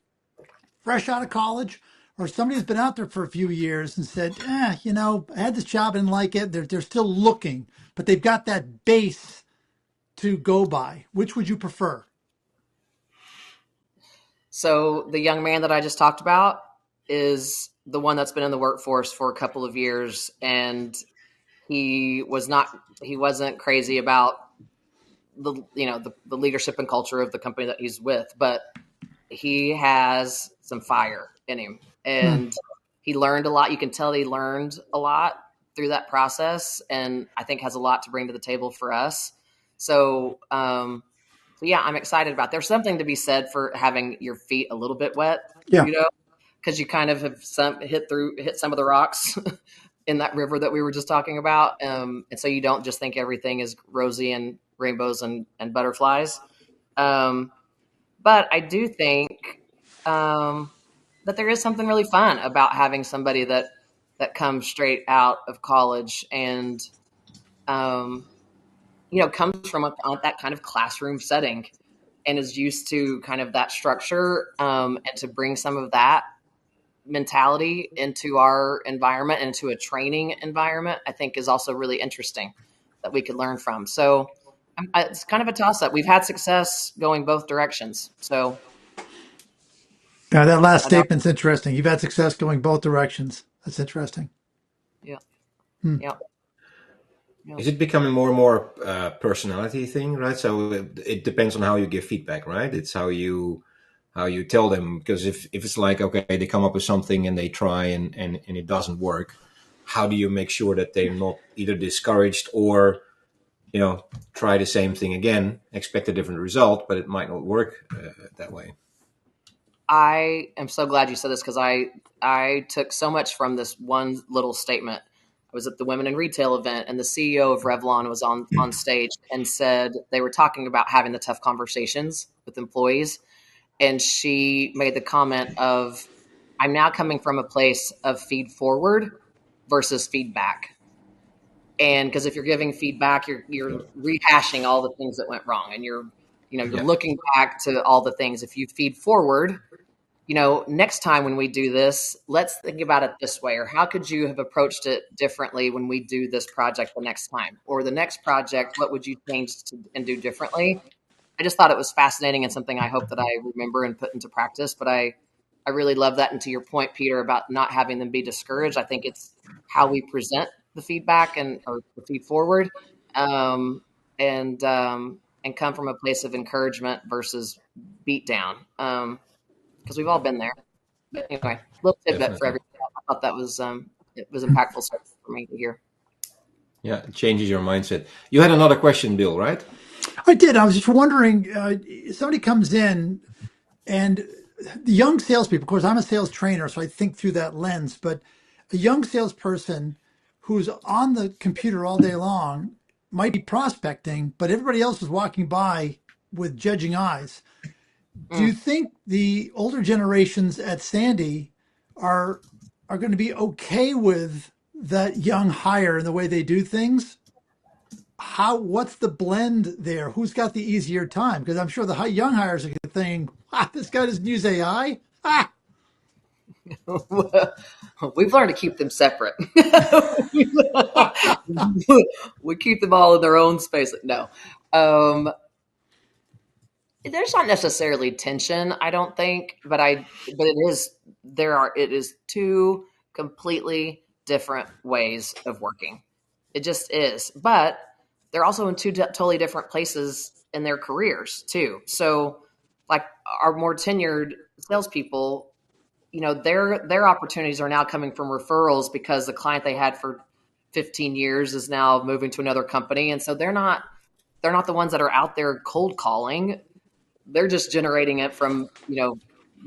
fresh out of college, or somebody who's been out there for a few years and said, I had this job, I didn't like it. They're still looking, but they've got that base to go by? Which would you prefer? So the young man that I just talked about is the one that's been in the workforce for a couple of years, and he wasn't crazy about the leadership and culture of the company that he's with, but he has some fire in him, and he learned a lot. You can tell he learned a lot through that process, and I think has a lot to bring to the table for us. So yeah, I'm excited about it. There's something to be said for having your feet a little bit wet, because you kind of have hit some of the rocks in that river that we were just talking about. And so you don't just think everything is rosy and rainbows and butterflies. But I do think that there is something really fun about having somebody that comes straight out of college and, comes from that kind of classroom setting and is used to kind of that structure, and to bring some of that mentality into our environment and into a training environment, I think is also really interesting. that we could learn from. So it's kind of a toss up. We've had success going both directions. So Now, that last I know. statement's interesting. You've had success going both directions. That's interesting. Yeah. Hmm. Yeah. Yeah. Is it becoming more and more personality thing, right? So it depends on how you give feedback, right? It's how you tell them, because if it's like, okay, they come up with something and they try and it doesn't work, how do you make sure that they're not either discouraged or, try the same thing again, expect a different result, but it might not work that way? I am so glad you said this, because I took so much from this one little statement. I was at the Women in Retail event, and the CEO of Revlon was on stage and said they were talking about having the tough conversations with employees. And she made the comment of, I'm now coming from a place of feed forward versus feedback. And because if you're giving feedback, you're rehashing all the things that went wrong, and you're Yeah. looking back to all the things. If you feed forward, next time when we do this, let's think about it this way, or how could you have approached it differently when we do this project the next time, or the next project, what would you change and do differently? I just thought it was fascinating and something I hope that I remember and put into practice. But I really love that. And to your point, Peter, about not having them be discouraged, I think it's how we present the feedback or the feed forward, um, and come from a place of encouragement versus beat down. Because we've all been there. But anyway, little tidbit for Definitely. everybody. I thought that was it was impactful stuff for me to hear. Yeah, it changes your mindset. You had another question, Bill, right? I did. I was just wondering, somebody comes in and the young salespeople, of course, I'm a sales trainer, so I think through that lens, but a young salesperson who's on the computer all day long might be prospecting, but everybody else is walking by with judging eyes. Do you Mm. think the older generations at Sandy are going to be okay with that young hire and the way they do things? What's the blend there? Who's got the easier time? Because I'm sure the young hires are thinking, this guy doesn't use AI. We've learned to keep them separate. We keep them all in their own space. No, um, there's not necessarily tension, I don't think, but it is two completely different ways of working. It just is. But they're also in two totally different places in their careers too. So like our more tenured salespeople, their opportunities are now coming from referrals because the client they had for 15 years is now moving to another company. And so they're not the ones that are out there cold calling. They're just generating it from,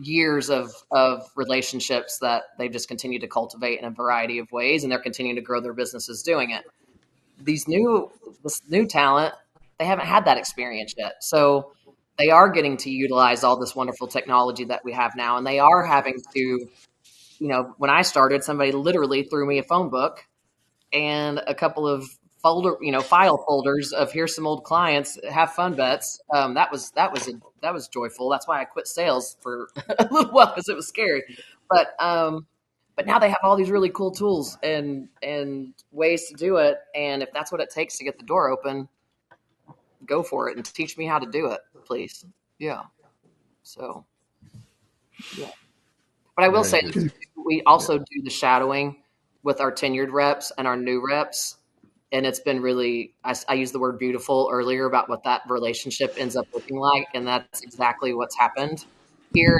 years of relationships that they've just continued to cultivate in a variety of ways, and they're continuing to grow their businesses doing it. This new talent, they haven't had that experience yet. So they are getting to utilize all this wonderful technology that we have now. And they are having to, when I started, somebody literally threw me a phone book and a couple of file folders of here's some old clients, have fun bets. That was joyful. That's why I quit sales for a little while, because it was scary. But now they have all these really cool tools and ways to do it. And if that's what it takes to get the door open, go for it and teach me how to do it, please. Yeah. So, yeah. But I will Very say good. this, we also do the shadowing with our tenured reps and our new reps. And it's been really, I used the word beautiful earlier about what that relationship ends up looking like. And that's exactly what's happened here.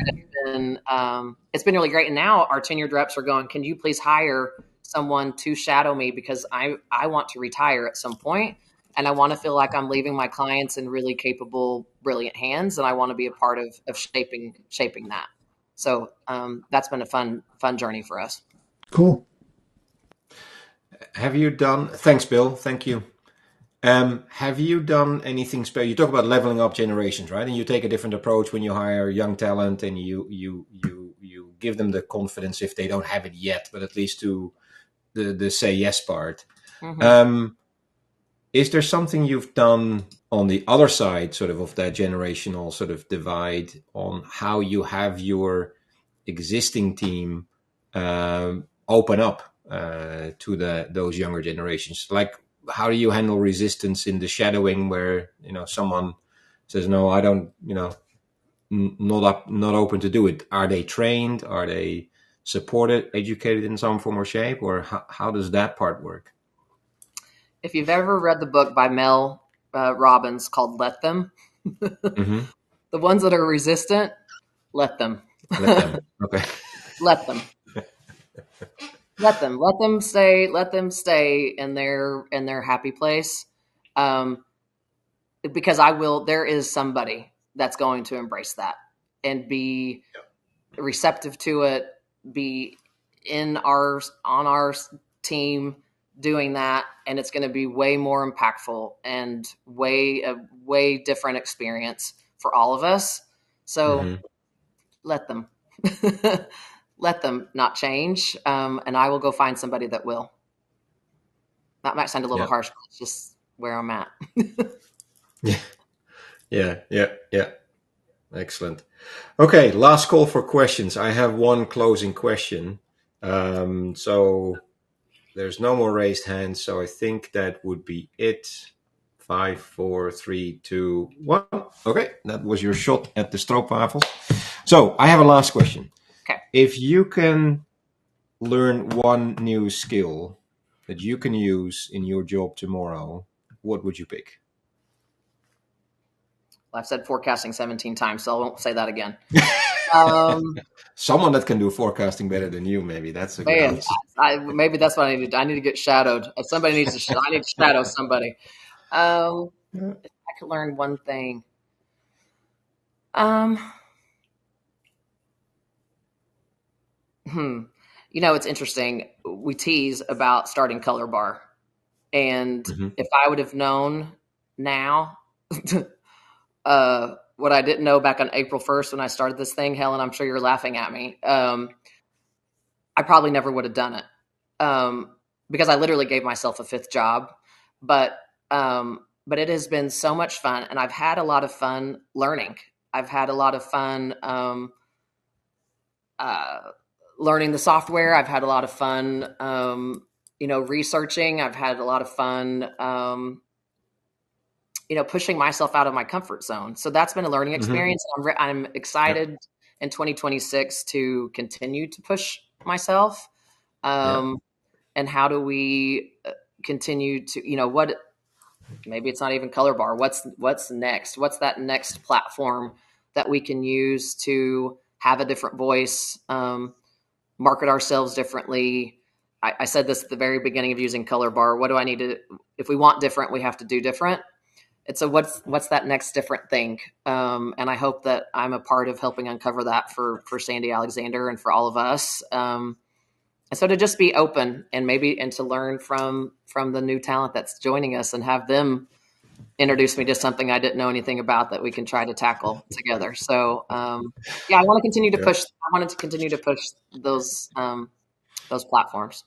It's been really great. And now our tenured reps are going, can you please hire someone to shadow me? Because I want to retire at some point, and I want to feel like I'm leaving my clients in really capable, brilliant hands. And I want to be a part of shaping that. So that's been a fun journey for us. Cool. Have you done? Thanks, Bill. Thank you. Have you done anything special? You talk about leveling up generations, right? And you take a different approach when you hire young talent, and you give them the confidence if they don't have it yet, but at least to the say yes part. Mm-hmm. Is there something you've done on the other side, sort of that generational sort of divide, on how you have your existing team open up to those younger generations? Like, how do you handle resistance in the shadowing where, someone says, no, I don't, not open to do it? Are they trained? Are they supported, educated in some form or shape? Or how does that part work? If you've ever read the book by Mel Robbins called Let Them, Mm-hmm. the ones that are resistant, let them. Let them. Okay. Let them. Let them stay in their happy place. Because there is somebody that's going to embrace that and be receptive to it, be on our team doing that, and it's going to be way more impactful and way different experience for all of us. So Mm-hmm. let them let them not change, and I will go find somebody that will. That might sound a little harsh, but it's just where I'm at. Yeah. Excellent. Okay, last call for questions. I have one closing question. So there's no more raised hands, so I think that would be it. 5, 4, 3, 2, 1. Okay, that was your shot at the stroopwafels. So I have a last question. Okay. If you can learn one new skill that you can use in your job tomorrow, what would you pick? I've said forecasting 17 times, so I won't say that again. Someone that can do forecasting better than you, maybe. That's a good Man, answer. maybe that's what I need to do. I need to get shadowed. Somebody needs to. I need to shadow somebody. If I could learn one thing, um, it's interesting. We tease about starting Colorbar, and Mm-hmm. if I would have known now, what I didn't know back on April 1st when I started this thing, Helen, I'm sure you're laughing at me. I probably never would have done it. Because I literally gave myself a 5th job, but it has been so much fun, and I've had a lot of fun learning. I've had a lot of fun learning the software. I've had a lot of fun, researching. I've had a lot of fun, pushing myself out of my comfort zone. So that's been a learning experience. I'm excited in 2026 to continue to push myself. And how do we continue to, what, maybe it's not even Colorbar. What's next? What's that next platform that we can use to have a different voice, market ourselves differently? I said this at the very beginning of using Colorbar. What do I need to, if we want different, we have to do different. And so what's that next different thing? And I hope that I'm a part of helping uncover that for Sandy Alexander and for all of us. And so to just be open and to learn from the new talent that's joining us and have them introduce me to something I didn't know anything about that we can try to tackle together. So I want to continue to push. I wanted to continue to push those platforms.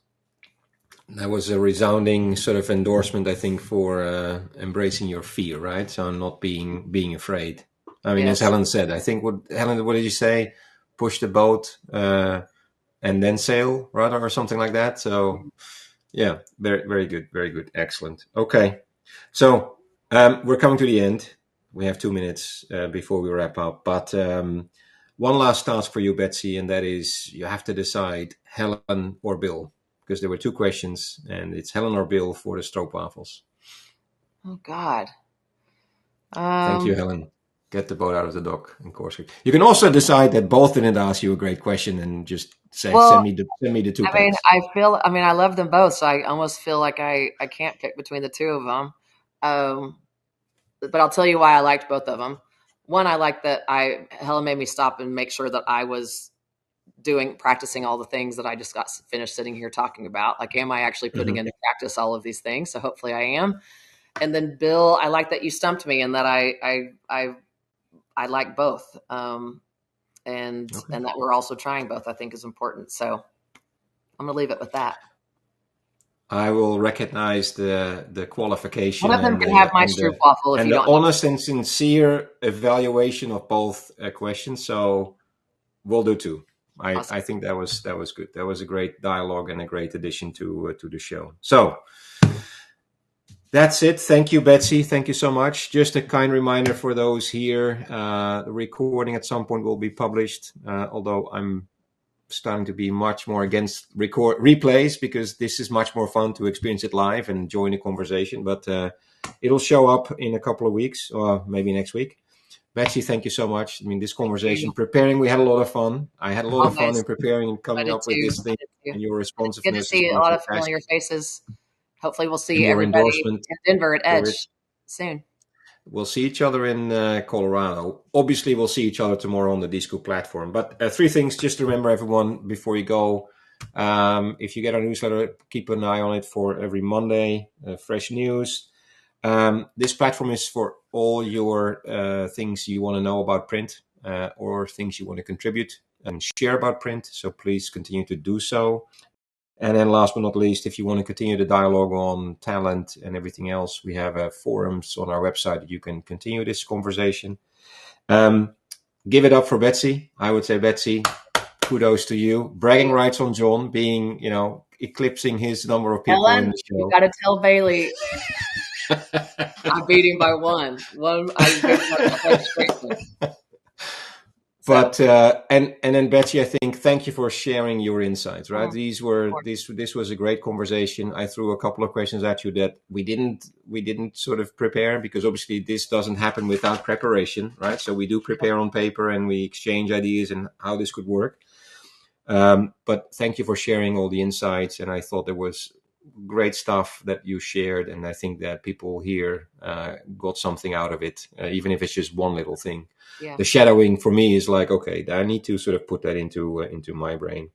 That was a resounding sort of endorsement, I think, for embracing your fear, right? So not being afraid. I mean, Yes. as Helen said, I think what did you say? Push the boat and then sail, rather, or something like that. So yeah, very, very good. Very good. Excellent. Okay. So we're coming to the end. We have 2 minutes before we wrap up. But one last task for you, Betsy, and that is you have to decide Helen or Bill, because there were 2 questions, and it's Helen or Bill for the stroopwafels. Oh, God. Thank you, Helen. Get the boat out of the dock in Corsica. You can also decide that both didn't ask you a great question and just say, send me the 2 packs. I love them both, so I almost feel like I can't pick between the 2 of them. But I'll tell you why I liked both of them. One, I liked that Helen made me stop and make sure that I was practicing all the things that I just got finished sitting here talking about. Like, am I actually putting into practice all of these things? So hopefully I am. And then Bill, I like that you stumped me and that I like both. And that we're also trying both, I think is important. So I'm going to leave it with that. I will recognize the qualification. One of them can have my stroopwafel if you don't. And the honest and sincere evaluation of both questions. So we'll do 2. Awesome. I think that was good. That was a great dialogue and a great addition to the show. So That's it. Thank you, Betsy. Thank you so much. Just a kind reminder for those here, the recording at some point will be published, although I'm starting to be much more against replays because this is much more fun to experience it live and join the conversation. But it'll show up in a couple of weeks or maybe next week. Betsy, thank you so much. I mean, this conversation, preparing, we had a lot of fun. I had a lot of fun in preparing and coming up with this thing, and your Good to responsiveness has see a been lot of fantastic. familiar faces. Hopefully, we'll And see your everybody endorsement in Denver at for Edge it. soon. We'll see each other in Colorado. Obviously, we'll see each other tomorrow on the Dscoop platform. But three things just to remember, everyone, before you go. If you get our newsletter, keep an eye on it for every Monday, fresh news. This platform is for all your things you want to know about print or things you want to contribute and share about print. So please continue to do so. And then last but not least, if you want to continue the dialogue on talent and everything else, we have forums on our website that you can continue this conversation. Give it up for Betsy. I would say, Betsy, kudos to you. Bragging rights on John being, eclipsing his number of people in the show. You got to tell Bailey. I beat him by one. I beat him by registration. But and then Betsy, I think thank you for sharing your insights. Right, this was a great conversation. I threw a couple of questions at you that we didn't sort of prepare because obviously this doesn't happen without preparation, right? So we do prepare on paper and we exchange ideas and how this could work. But thank you for sharing all the insights, and I thought there was great stuff that you shared, and I think that people here got something out of it, even if it's just one little thing. Yeah. The shadowing for me is like, okay, I need to sort of put that into my brain.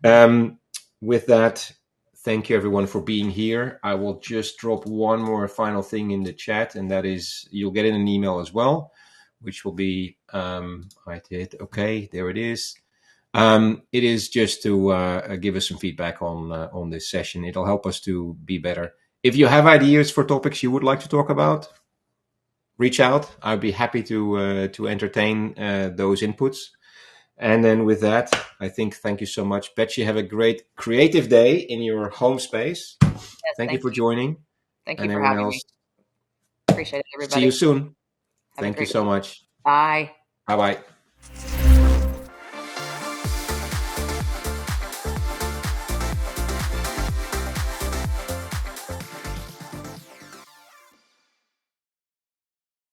Mm-hmm. With that, thank you everyone for being here. I will just drop one more final thing in the chat, and that is you'll get in an email as well, which will be okay, there it is. It is just to give us some feedback on this session. It'll help us to be better. If you have ideas for topics you would like to talk about, reach out. I'd be happy to entertain those inputs. And then with that, I think thank you so much, Betsy. Have a great creative day in your home space. Yes, thank you for joining. Thank you for having me. Appreciate it, everybody. See you soon. Thank you so much. Bye. Bye-bye.